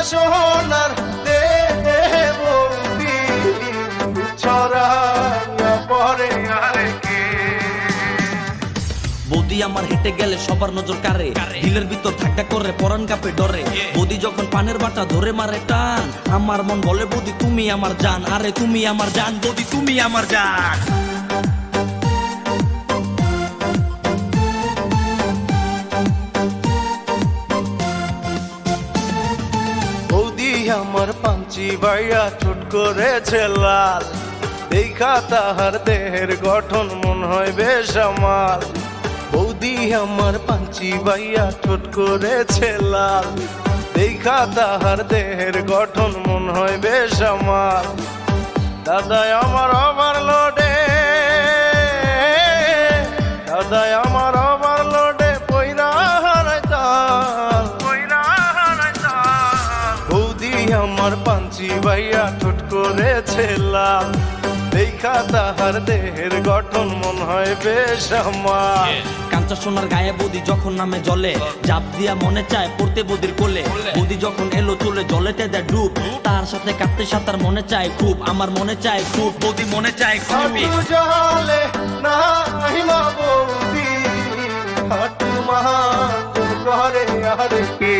সোনার দেহে বন্দি ছড়াইয়া পরে আর কে। বৌদি আমার হেঁটে গেলে সবার নজর কারে, দিলের ভিতর ধাক্কা করে পরান কাঁপে ডরে। বৌদি যখন পানের বাটা ধরে মারে টান, আমার মন বলে বৌদি তুমি আমার জান, আরে তুমি আমার জান, বৌদি তুমি আমার জান। বৌদি আমার পাঞ্চি ভাইয়া ঠোঁট করেছে লাল, দেখা তাহার দেহের গঠন মন হয় বেশ আমার। বৌদি আমার পাঞ্চি ভাইয়া ঠোঁট করেছে লাল, দেখা তাহার দেহের গঠন মন হয় বেশ আমার। দাদাই আমার ওভারলোডে, দাদাই আমার ওভারলোডে পয়রা হারাইতাম, পয়রা হারাইতাম। বৌদি আমার পাঞ্চি ভাইয়া ঠোঁট করেছে লাল, দেখা তাহার দেহের গঠন মন হয় বেশ আমার। কাঞ্চা সোনার গায়ে বৌদি যখন নামে জলে, জাপ দিয়া মনে চায় পড়তে বৌদির কোলে। বৌদি যখন এলো চলে জলেতে দেয় ডুব, তার সাথে কাঁদতে সাঁতার মনে চায় খুব, আমার মনে চায় খুব, বৌদি মনে চায় খুবই। হাঁটু জলে নাহিমা বৌদি, হাঁটু মাহাতো করে আর কে।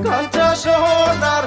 কাঞ্চা সোনার